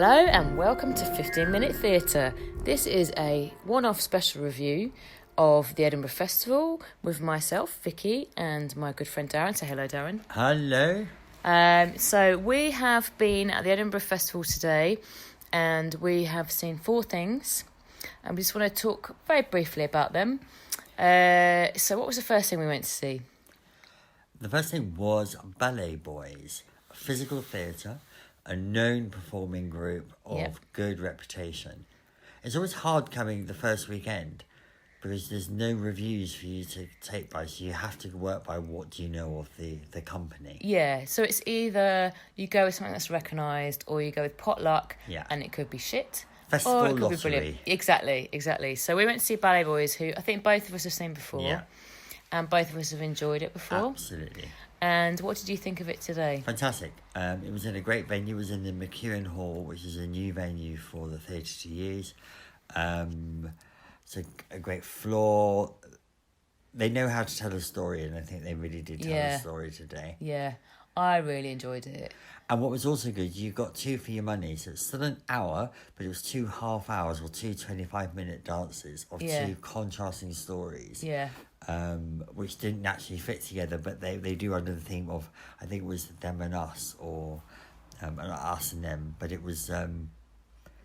Hello and welcome to 15 Minute Theatre. This is a one-off special review of the Edinburgh Festival with myself, Vicki, and my good friend Daran. Say hello, Daran. Hello. So we have been at the Edinburgh Festival today and we have seen 4 things and we just want to talk very briefly about them. So what was the first thing we went to see? The first thing was Ballet Boys, physical theatre, a known performing group of good reputation. It's always hard coming the first weekend because there's no reviews for you to take by, so you have to work by what do you know of the company. Yeah, so it's either you go with something that's recognised or you go with potluck and it could be shit. Festival or it could lottery. Be brilliant. Exactly. So we went to see Ballet Boys, who I think both of us have seen before. Yeah. And both of us have enjoyed it before. Absolutely. And what did you think of it today? Fantastic. It was in a great venue. It was in the McEwen Hall, which is a new venue for the theatre to use. It's a great floor. They know how to tell a story, and I think they really did tell a story today. Yeah, I really enjoyed it. And what was also good, you got 2 for your money. So it's still an hour, but it was 2 half hours or 2 25-minute dances of 2 contrasting stories. Yeah. Which didn't naturally fit together, but they do under the theme of, I think it was them and us, or us and them. But it was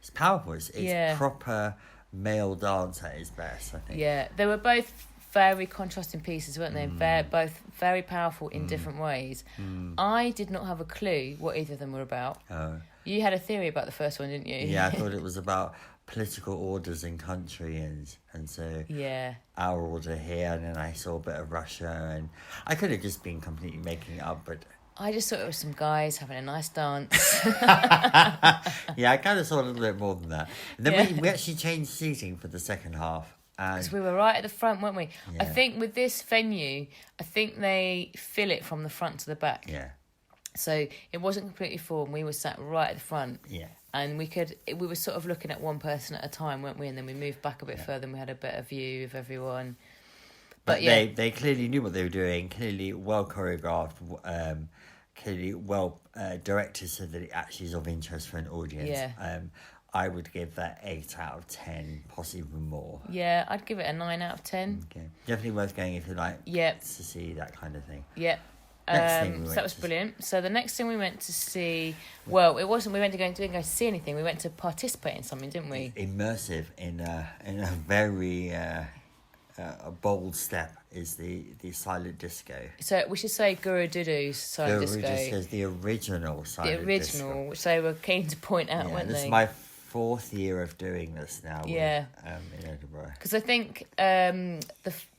it's powerful. It's proper male dance at its best, I think. Yeah, they were both very contrasting pieces, weren't they? Both very powerful in different ways. I did not have a clue what either of them were about. Oh. You had a theory about the first one, didn't you? Yeah, I thought it was about political orders in country, and so our order here, and then I saw a bit of Russia, and I could have just been completely making it up, but I just thought it was some guys having a nice dance. Yeah, I kind of saw a little bit more than that. And then we actually changed seating for the second half. Because we were right at the front, weren't we? Yeah. I think with this venue, I think they fill it from the front to the back. Yeah. So it wasn't completely full, and we were sat right at the front. Yeah. And we were sort of looking at one person at a time, weren't we? And then we moved back a bit further and we had a better view of everyone. But they clearly knew what they were doing, clearly well choreographed, clearly well directed so that it actually is of interest for an audience. Yeah. I would give that 8 out of 10, possibly even more. Yeah, I'd give it a 9 out of 10. Okay. Definitely worth going if you like to see that kind of thing. Yeah. So that was brilliant. So the next thing we went to see, well, it wasn't. We didn't go to see anything. We went to participate in something, didn't we? Immersive in a very a bold step is the silent disco. So we should say Guru Dudu's silent disco. Guru disco is the original silent disco. The original, which they were keen to point out, weren't they? This is my 4th year of doing this now. In Edinburgh. Because I think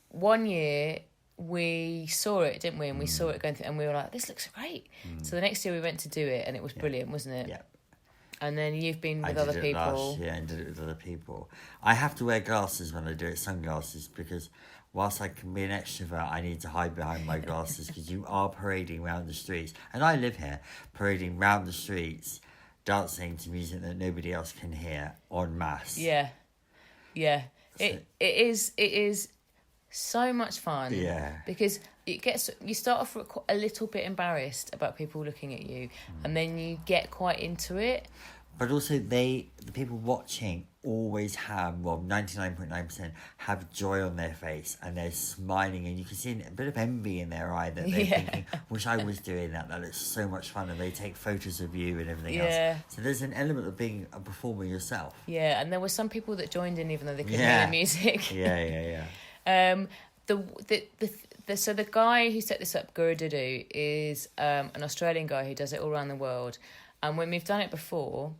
one year we saw it, didn't we? And we saw it going through, and we were like, "This looks great." So the next year we went to do it, and it was brilliant, wasn't it? Yeah. And then you've been with other people. Last year and did it with other people. I have to wear glasses when I do it, sunglasses, because whilst I can be an extrovert, I need to hide behind my glasses because you are parading around the streets, and I live here, parading round the streets, dancing to music that nobody else can hear en masse. Yeah. It is so much fun. Yeah. Because you start off a little bit embarrassed about people looking at you, and then you get quite into it. But also the people watching always have, 99.9% have joy on their face, and they're smiling, and you can see a bit of envy in their eye that they're thinking, wish I was doing that. That looks so much fun, and they take photos of you and everything else. So there's an element of being a performer yourself. Yeah, and there were some people that joined in even though they couldn't hear the music. Yeah. So the guy who set this up, Guru Dudu, is an Australian guy who does it all around the world. And when we've done it before,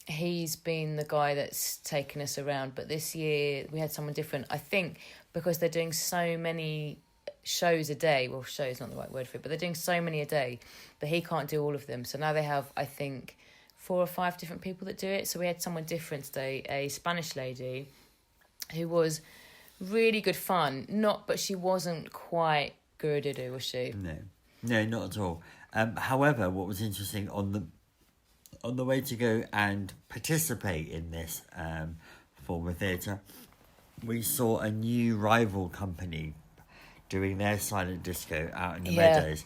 he's been the guy that's taken us around. But this year we had someone different. I think because they're doing so many shows a day. Well, show is not the right word for it, but they're doing so many a day that he can't do all of them. So now they have, I think, 4 or 5 different people that do it. So we had someone different today, a Spanish lady who was really good fun. But she wasn't quite Guru Dudu, was she? No, not at all. However, what was interesting on the way to go and participate in this form of theatre, we saw a new rival company doing their silent disco out in the meadows,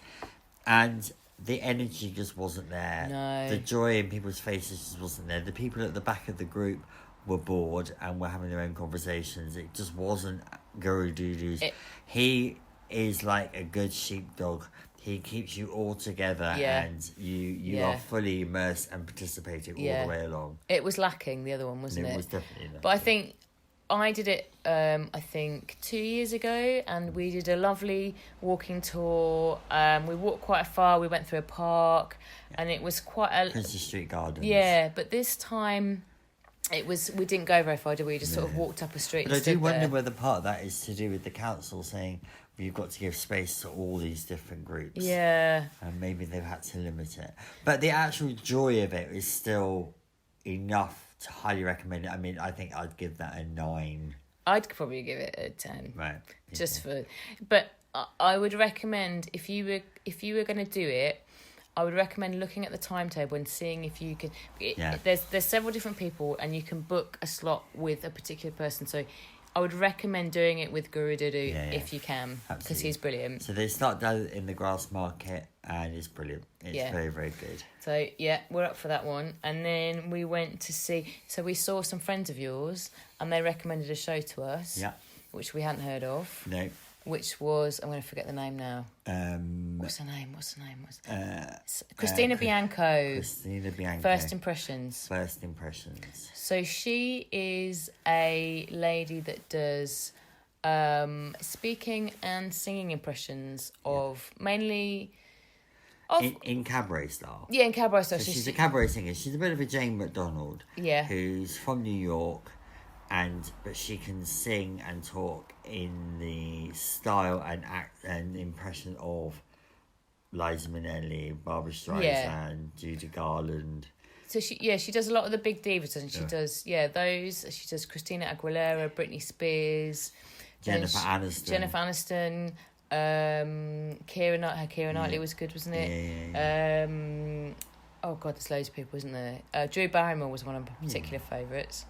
and the energy just wasn't there. No. The joy in people's faces just wasn't there. The people at the back of the group were bored and were having their own conversations. It just wasn't Guru Dudu's. He is like a good sheepdog. He keeps you all together, and you are fully immersed and participating all the way along. It was lacking, the other one, wasn't it? It was definitely lacking. But I think I did it, 2 years ago, and we did a lovely walking tour. We walked quite far. We went through a park, and it was quite a... Princess Street Gardens. Yeah, but this time... we didn't go very far, did we? We just sort of walked up a street. But I do wonder whether part of that is to do with the council saying you've got to give space to all these different groups. Yeah. And maybe they've had to limit it. But the actual joy of it is still enough to highly recommend it. I mean, I think I'd give that a 9. I'd probably give it a 10. Right. Just for... But I would recommend, if you were going to do it, I would recommend looking at the timetable and seeing if you can... There's several different people, and you can book a slot with a particular person. So I would recommend doing it with Guru Dudu if you can, because he's brilliant. So they start down in the grass market, and it's brilliant. It's very, very good. So, we're up for that one. And then we went to see... So we saw some friends of yours, and they recommended a show to us, which we hadn't heard of. No. Which was... I'm going to forget the name now. What's the name? Christina Bianco. Christina Bianco. First Impressions. So she is a lady that does speaking and singing impressions of mainly... In cabaret style. Yeah, in cabaret style. So she's a cabaret singer. She's a bit of a Jane McDonald. Yeah. Who's from New York, but she can sing and talk in the style and act and impression of Liza Minnelli, Barbra Streisand, Judy Garland. So she does a lot of the big divas, and she does those. She does Christina Aguilera, Britney Spears, Jennifer Aniston. Keira Knightley was good, wasn't it? Yeah. Oh God, there's loads of people, isn't there? Drew Barrymore was one of my particular favourites.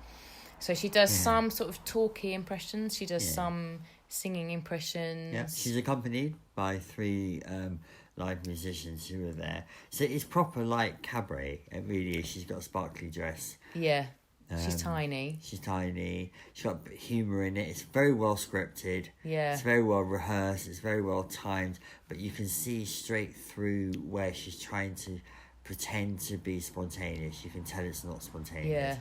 So she does some sort of talky impressions. She does some singing impressions. Yeah, she's accompanied by 3 live musicians who are there. So it's proper like cabaret. It really is. She's got a sparkly dress. Yeah. She's tiny. She's got humour in it. It's very well scripted. Yeah. It's very well rehearsed. It's very well timed. But you can see straight through where she's trying to pretend to be spontaneous. You can tell it's not spontaneous. Yeah.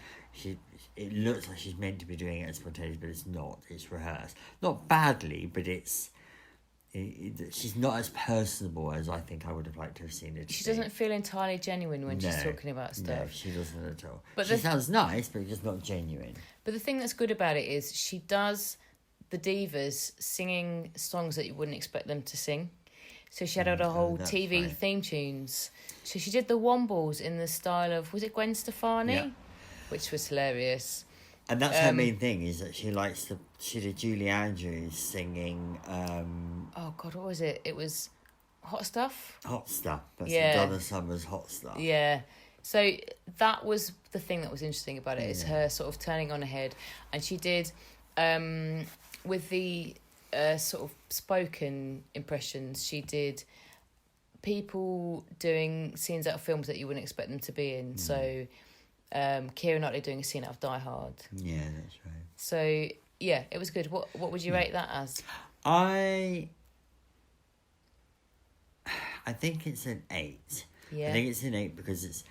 It looks like she's meant to be doing it as spontaneous, but it's not. It's rehearsed. Not badly, but she's not as personable as I think I would have liked to have seen it. She doesn't feel entirely genuine when she's talking about stuff. No, she doesn't at all. But she sounds nice, but just not genuine. But the thing that's good about it is she does the divas singing songs that you wouldn't expect them to sing. So she had a whole TV theme tunes. So she did the Wombles in the style of, was it Gwen Stefani? Yeah. Which was hilarious. And that's her main thing, is that she did Julie Andrews singing... oh, God, what was it? It was Hot Stuff? Hot Stuff. That's Donna Summer's Hot Stuff. Yeah. So that was the thing that was interesting about it, is her sort of turning on her head. And she did, with the sort of spoken impressions, she did people doing scenes out of films that you wouldn't expect them to be in. So... Keira Knightley doing a scene out of Die Hard. Yeah, that's right. So it was good. What would you rate that as? I think it's an 8. Yeah. I think it's an 8 because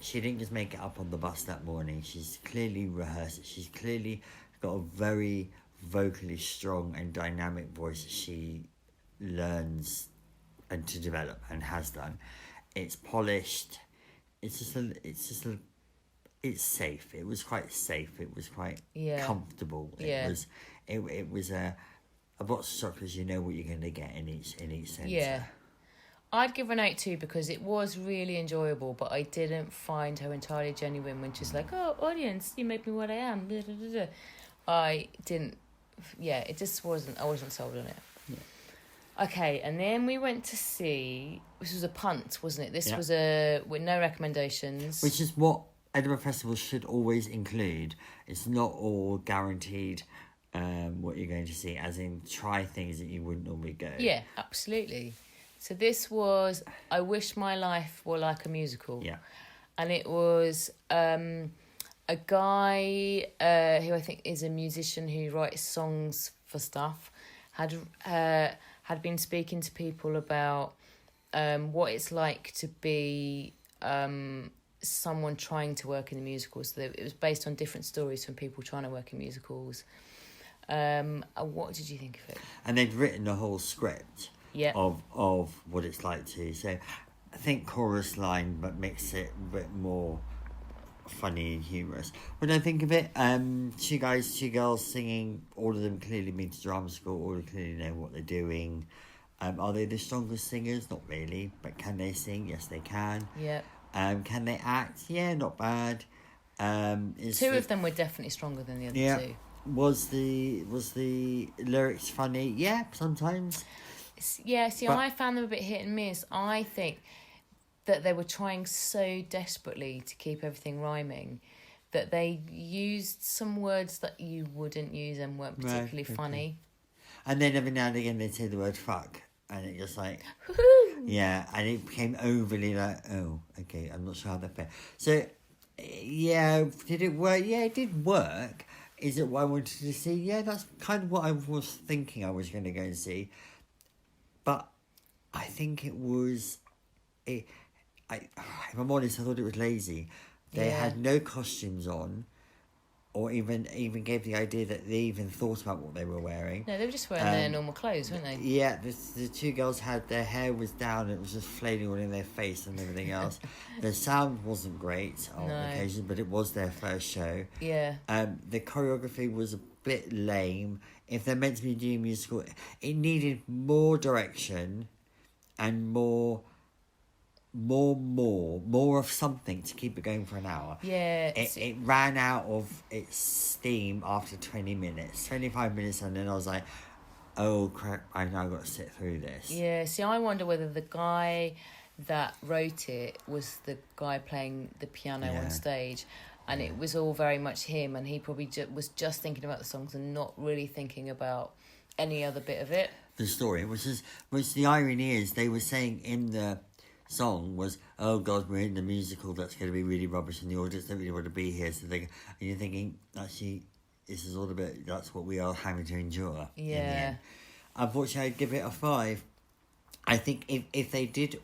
she didn't just make it up on the bus that morning. She's clearly rehearsed it. She's clearly got a very vocally strong and dynamic voice that she learns and to develop and has done. It's polished. It's safe. It was quite safe. It was quite comfortable. It was a box of chocolates. You know what you're going to get in each centre. Yeah, I'd give an 8 too, because it was really enjoyable, but I didn't find her entirely genuine when she's like, "Oh, audience, you make me what I am." Blah, blah, blah, blah. I didn't. Yeah, it just wasn't. I wasn't sold on it. Yeah. Okay, and then we went to see. This was a punt, wasn't it? This was with no recommendations. Which is what Edinburgh Festival should always include. It's not all guaranteed what you're going to see, as in try things that you wouldn't normally go. Yeah, absolutely. So this was I Wish My Life Were Like a Musical. Yeah. And it was a guy who I think is a musician who writes songs for stuff, had been speaking to people about what it's like to be someone trying to work in the musicals. So it was based on different stories from people trying to work in musicals. What did you think of it? And they'd written the whole script of what it's like to. So I think chorus line, but makes it a bit more funny and humorous. When I think of it, two guys, two girls singing, all of them clearly been to drama school, all of them clearly know what they're doing. Are they the strongest singers? Not really. But can they sing? Yes, they can. Yeah. Can they act? Yeah, not bad. Two of them were definitely stronger than the other two. Was the lyrics funny? Yeah, sometimes. Yeah, see, I found them a bit hit and miss. I think that they were trying so desperately to keep everything rhyming that they used some words that you wouldn't use and weren't particularly funny. And then every now and again they'd say the word fuck, and it just like... yeah, and it became overly like, oh, okay, I'm not sure how that felt. So, yeah, did it work? Yeah, it did work. Is it what I wanted to see? Yeah, that's kind of what I was thinking I was going to go and see. But I think it was... if I'm honest, I thought it was lazy. They had no costumes on, or even gave the idea that they even thought about what they were wearing. No, they were just wearing their normal clothes, weren't they? Yeah, the two girls had their hair was down, and it was just flailing all in their face and everything else. The sound wasn't great on occasion, but it was their first show. Yeah. The choreography was a bit lame. If they're meant to be doing a musical, it needed more direction and more of something to keep it going for an hour. Yeah. It ran out of its steam after 20 minutes, 25 minutes, and then I was like, oh crap, I've now got to sit through this. Yeah, see, I wonder whether the guy that wrote it was the guy playing the piano on stage, and it was all very much him, and he probably was just thinking about the songs and not really thinking about any other bit of it. The story, which the irony is, they were saying in the song was, oh god, we're in the musical, that's going to be really rubbish and the audience don't really want to be here, and you're thinking, actually, this is all a bit, that's what we are having to endure. Yeah. Unfortunately, I'd give it a 5. I think if they did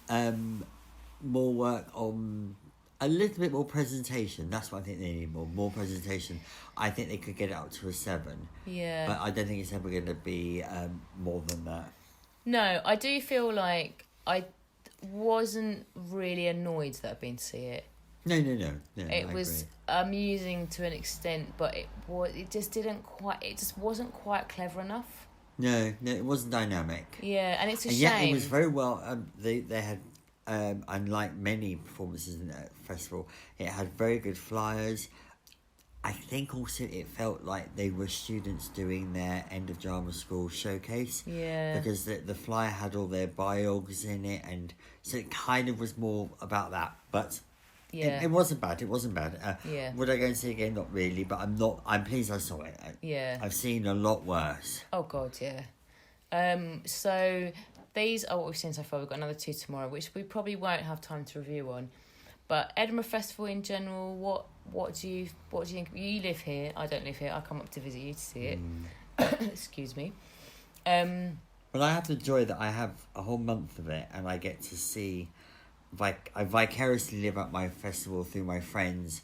more work on a little bit more presentation, that's what I think they need, more presentation. I think they could get it up to a 7. Yeah. But I don't think it's ever going to be more than that. No, I do feel like I wasn't really annoyed that I'd been to see it. No. It was amusing to an extent, but it just wasn't quite clever enough. No, it wasn't dynamic. Yeah, and it's a shame. Yeah, it was very well. They had, unlike many performances in that festival, it had very good flyers. I think also it felt like they were students doing their end of drama school showcase. Yeah. Because the flyer had all their biogs in it, and so it kind of was more about that. But yeah, it wasn't bad. Yeah. Would I go and see it again? Not really, but I'm pleased I saw it. Yeah. I've seen a lot worse. Oh God, yeah. So these are what we've seen so far. We've got another 2 tomorrow, which we probably won't have time to review on. But Edinburgh Festival in general, what do you think? You live here. I don't live here. I come up to visit you to see it. Excuse me. Well, I have the joy that I have a whole month of it, and I get to see, I vicariously live up my festival through my friends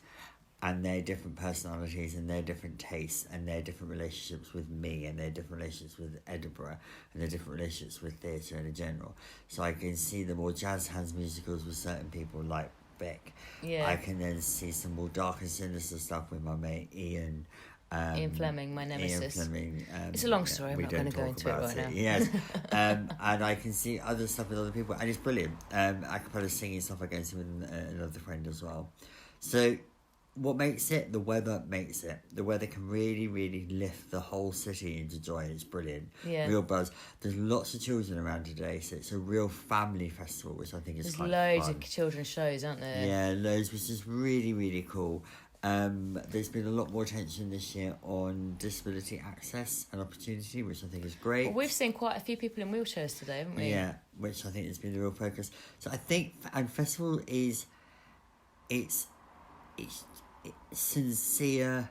and their different personalities and their different tastes and their different relationships with me and their different relationships with Edinburgh and their different relationships with theatre in general. So I can see the more jazz hands musicals with certain people like Beck. Yeah. I can then see some more dark and sinister stuff with my mate Ian Fleming, my nemesis. Ian Fleming. It's a long story. I'm not going to go into it right now. Yes. And I can see other stuff with other people, and it's brilliant. A cappella singing stuff against him with another friend as well. So what makes it? The weather makes it. The weather can really, really lift the whole city into joy, and it's brilliant. Yeah. Real buzz. There's lots of children around today, so it's a real family festival, which I think is quite fun. There's loads of children's shows, aren't there? Yeah, loads, which is really, really cool. There's been a lot more attention this year on disability access and opportunity, which I think is great. Well, we've seen quite a few people in wheelchairs today, haven't we? Yeah, which I think has been the real focus. So I think, and festival is, it's sincere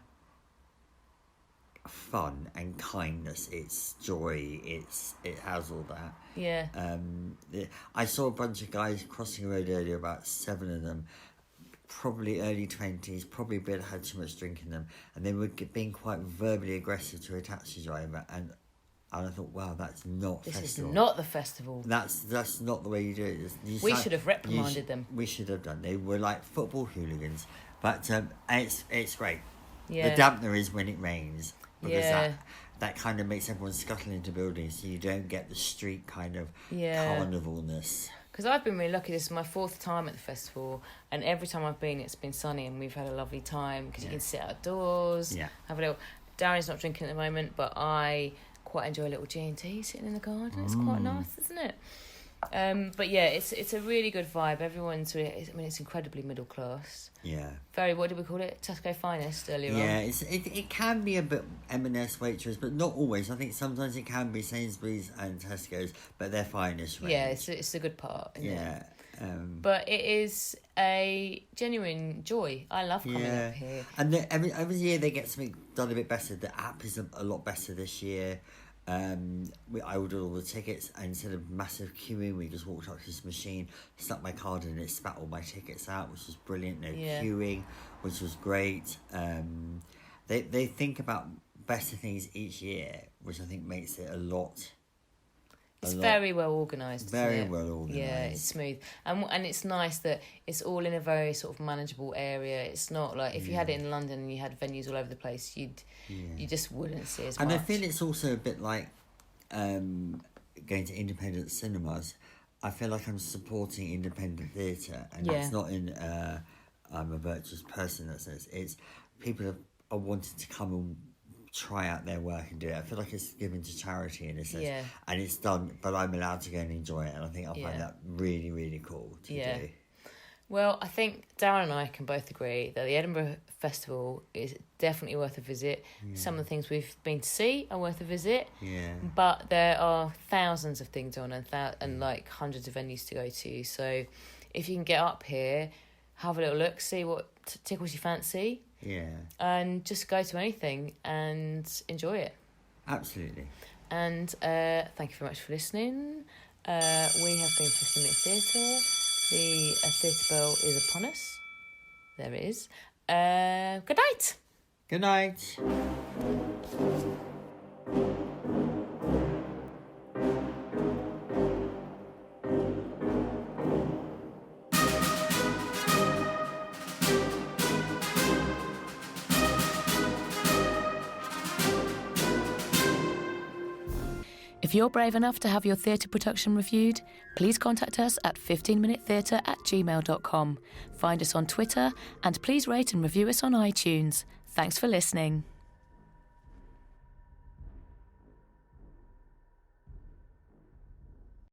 fun and kindness. It's joy. It has all that. Yeah. I saw a bunch of guys crossing the road earlier, about 7 of them, probably early 20s, probably had too much drink in them, and they were being quite verbally aggressive to a taxi driver, and I thought, wow, that's not This festival. is not the festival. That's not the way you do it. We should have reprimanded them. We should have done. They were like football hooligans, but it's great. Yeah. The dampener is when it rains, because Yeah. that kind of makes everyone scuttle into buildings, so you don't get the street kind of carnivalness. Because I've been really lucky. This is my 4th time at the festival, and every time I've been, it's been sunny, and we've had a lovely time because you can sit outdoors, have a little. Daran's not drinking at the moment, but I quite enjoy a little G&T sitting in the garden. It's quite nice, isn't it? But yeah, it's a really good vibe. Everyone's really, I mean, it's incredibly middle class. Yeah. Very, what did we call it? Tesco finest earlier on. Yeah, it can be a bit M&S Waitrose, but not always. I think sometimes it can be Sainsbury's and Tesco's, but they're finest range. Yeah, it's a good part. Isn't Yeah. it? But it is a genuine joy. I love coming up here. And every year they get something done a bit better. The app is a lot better this year. I ordered all the tickets, and instead of massive queuing, we just walked up to this machine, stuck my card in, and it spat all my tickets out, which was brilliant. No queuing, which was great. They think about better things each year, which I think makes it a lot. It's very well organised. Very well organised. Yeah, it's smooth, and it's nice that it's all in a very sort of manageable area. It's not like if you had it in London and you had venues all over the place, you just wouldn't see as much. And I feel it's also a bit like going to independent cinemas. I feel like I'm supporting independent theatre, and it's not in I'm a virtuous person that says it's people are wanting to come and try out their work and do it. I feel like it's given to charity in a sense, and it's done, but I'm allowed to go and enjoy it, and I think I'll find that really, really cool to do. Well, I think Daran and I can both agree that the Edinburgh Festival is definitely worth a visit. Some of the things we've been to see are worth a visit, but there are thousands of things on and like hundreds of venues to go to. So if you can get up here, have a little look, see what tickles your fancy. Yeah. And just go to anything and enjoy it. Absolutely. And thank you very much for listening. We have been 15 Minute Theatre. The theatre bell is upon us. There it is. Good night. Good night. If you're brave enough to have your theatre production reviewed, please contact us at 15minutetheatre@gmail.com. Find us on Twitter, and please rate and review us on iTunes. Thanks for listening.